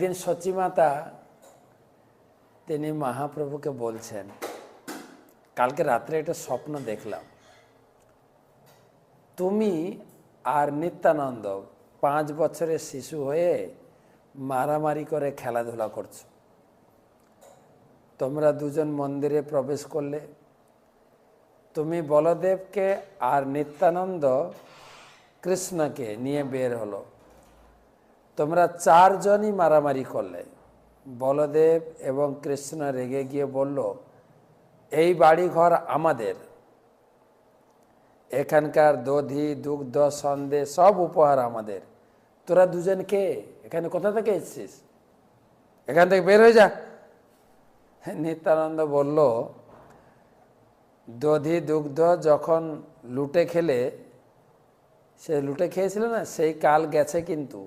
একদিন সচিমাতা তিনি মহাপ্রভুকে বলছেন, কালকে রাত্রে একটা স্বপ্ন দেখলাম, তুমি আর নিত্যানন্দ 5 বছরের শিশু হয়ে মারামারি করে খেলাধুলা করছো। তোমরা দুজন মন্দিরে প্রবেশ করলে, তুমি বলদেবকে আর নিত্যানন্দ কৃষ্ণকে নিয়ে বের হলো। তোমরা 4 জনই মারামারি করলে। বলদেব এবং কৃষ্ণ রেগে গিয়ে বলল, এই বাড়িঘর আমাদের, এখানকার দধি দুগ্ধ সন্দেশ সব উপহার আমাদের। তোরা দুজন কে? এখানে কোথা থেকে এসেছিস? এখান থেকে বের হয়ে যা। নিত্যানন্দ বলল, দধি দুগ্ধ যখন লুটে খেলে, সে লুটে খেয়েছিল না, সেই কাল গেছে, কিন্তু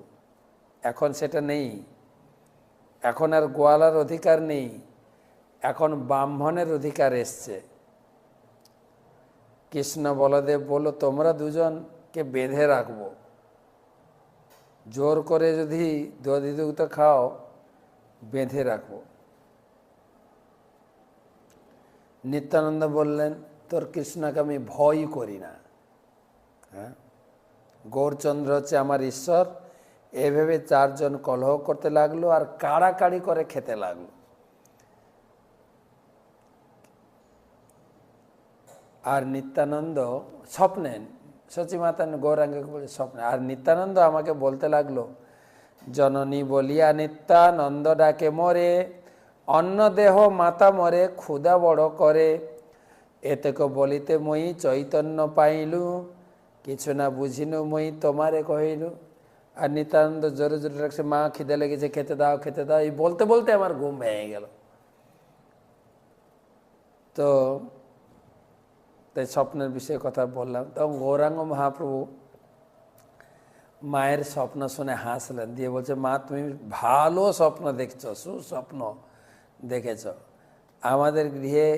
এখন সেটা নেই। এখন আর গোয়ালার অধিকার নেই, এখন ব্রাহ্মণের অধিকার এসছে। কৃষ্ণ বলদেব বলল, তোমরা দুজনকে বেঁধে রাখবো, জোর করে যদি দধি দুগ্ধ খাও, বেঁধে রাখবো। নিত্যানন্দ বললেন, তোর কৃষ্ণকে আমি ভয় করি না। হ্যাঁ, গৌরচন্দ্র হচ্ছে আমার ঈশ্বর। এভাবে 4 জন কলহ করতে লাগলো আর কাড়াকাড়ি করে খেতে লাগলো। আর নিত্যানন্দ স্বপ্নে, সচিমাতা গৌরাঙ্গকে বলে স্বপ্নে, আর নিত্যানন্দ আমাকে বলতে লাগলো, জননী বলিয়া নিত্যানন্দ ডাকে মরে, অন্ন দেহ মাতা মরে ক্ষুধা বড় করে, এতেক বলিতে মই চৈতন্য পাইলু, কিছু না বুঝিনু মই তোমারে কহিলু। আর নিত্যানন্দ জোরে জোরে রাখছে, মা খিদে লেগেছে, খেতে দাও খেতে দাও, এই বলতে বলতে আমার ঘুম ভেঙে গেল। তো তাই স্বপ্নের বিষয়ে কথা বললাম। তখন গৌরাঙ্গ মহাপ্রভু মায়ের স্বপ্ন শুনে হাসলেন, দিয়ে বলছে, মা তুমি ভালো স্বপ্ন দেখছো, সুস্বপ্ন দেখেছ। আমাদের গৃহে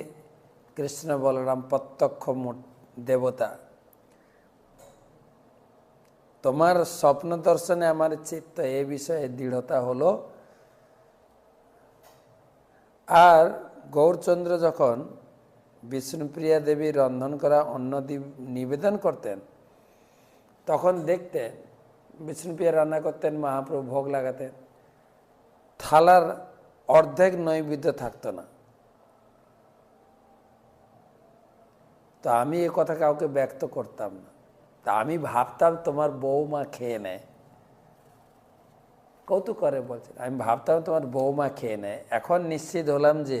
কৃষ্ণ বলরাম প্রত্যক্ষ দেবতা, তোমার স্বপ্ন দর্শনে আমার চিত্ত এ বিষয়ে দৃঢ়তা হলো। আর গৌরচন্দ্র যখন বিষ্ণুপ্রিয়া দেবী রন্ধন করা অন্ন নিবেদন করতেন, তখন দেখতেন বিষ্ণুপ্রিয়া রান্না করতেন, মহাপ্রভু ভোগ লাগাতেন, থালার অর্ধেক নৈবেদ্য থাকতো না। তো আমি এ কথা কাউকে ব্যক্ত করতাম না। তা আমি ভাবতাম তোমার বৌমা খেয়ে নেয়, কৌতুক করে বলছে, আমি ভাবতাম তোমার বৌমা খেয়ে নেয়। এখন নিশ্চিত হলাম যে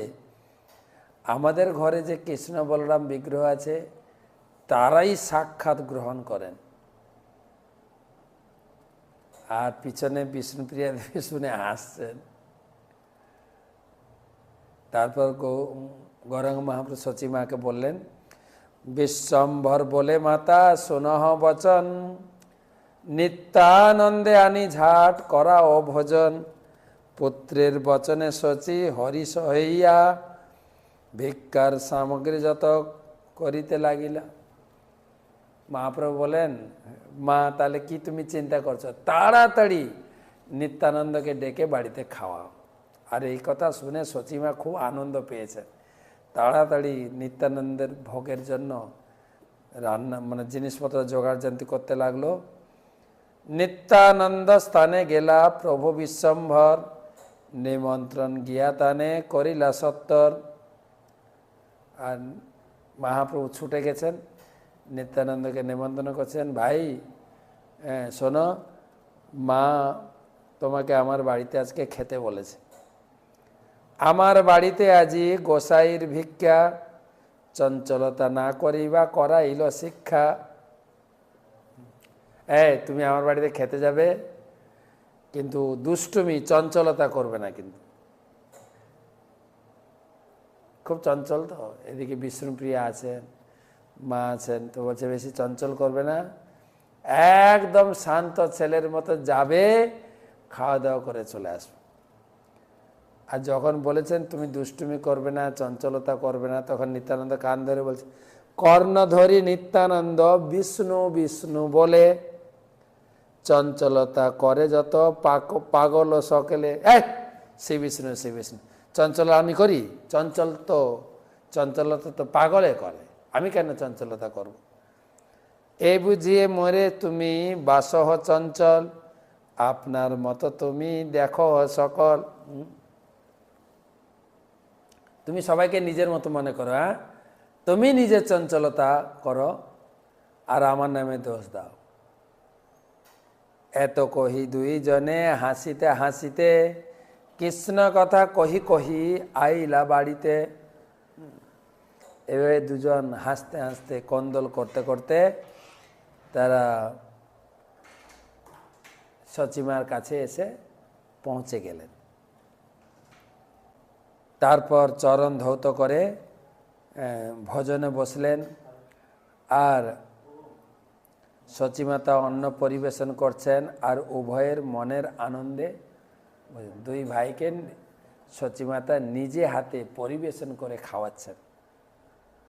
আমাদের ঘরে যে কৃষ্ণ বলরাম বিগ্রহ আছে, তারাই সাক্ষাৎ গ্রহণ করেন। আর পিছনে বিষ্ণুপ্রিয়া দেবী শুনে হাসছেন। তারপর গৌরাঙ্গ মহাপ্রভু সচিমাকে বললেন, বিশ্বম্ভর বলে মাতা শোনহ বচন, নিত্যানন্দে আনি ঝাট করা ও ভোজন, পুত্রের বচনে শচী হরি সহইয়া, ভিক্ষার সামগ্রী যত করিতে লাগিলা। মহাপ্রভু বলেন, মা তাহলে কি তুমি চিন্তা করছো, তাড়াতাড়ি নিত্যানন্দকে ডেকে বাড়িতে খাওয়াও। আর এই কথা শুনে সচিমা খুব আনন্দ পেয়েছেন। তাড়াতাড়ি নিত্যানন্দের ভোগের জন্য রান্না জিনিসপত্র জোগাড় জান্তি করতে লাগলো। নিত্যানন্দ স্থানে গেলা প্রভু বিশ্বম্ভর, নিমন্ত্রণ গিয়া তানে করিলা সত্তর। আর মহাপ্রভু ছুটে গেছেন, নিত্যানন্দকে নিমন্ত্রণ করছেন, ভাই শোনো, মা তোমাকে আমার বাড়িতে আজকে খেতে বলেছে। আমার বাড়িতে আজি গোসাইর ভিক্ষা, চঞ্চলতা না করিবা করাইল শিক্ষা। তুমি আমার বাড়িতে খেতে যাবে, কিন্তু দুষ্টুমি চঞ্চলতা করবে না। কিন্তু খুব চঞ্চল তো, এদিকে বিষ্ণুপ্রিয়া আছেন, মা আছেন, তো বলছে বেশি চঞ্চল করবে না, একদম শান্ত ছেলের মতো যাবে, খাওয়া দাওয়া করে চলে আসবে। আর যখন বলেছেন তুমি দুষ্টুমি করবে না, চঞ্চলতা করবে না, তখন নিত্যানন্দ কান ধরে বলছে, কর্ণ ধরি নিত্যানন্দ বিষ্ণু বিষ্ণু বলে, চঞ্চলতা করে যত পাগল সকলে শ্রী বিষ্ণু শ্রী বিষ্ণু চঞ্চল আমি করি চঞ্চলতা তো পাগলে করে, আমি কেন চঞ্চলতা করব? এ বুঝিয়ে মরে তুমি বাসহ চঞ্চল, আপনার মতো তুমি দেখো সকল। তুমি সবাইকে নিজের মতো মনে করো, হ্যাঁ, তুমি নিজের চঞ্চলতা করো আর আমার নামে দোষ দাও। এত কহি দুইজনে হাসিতে হাসিতে, কৃষ্ণ কথা কহি কহি আইলা বাড়িতে। এভাবে দুজন হাসতে হাসতে কন্দল করতে করতে তারা সচিমার কাছে এসে পৌঁছে গেলেন। তারপর চরণ ধৌত করে ভজনে বসলেন, আর সচিমাতা অন্ন পরিবেশন করছেন, আর উভয়ের মনের আনন্দে দুই ভাইকে সচিমাতা নিজে হাতে পরিবেশন করে খাওয়াচ্ছেন।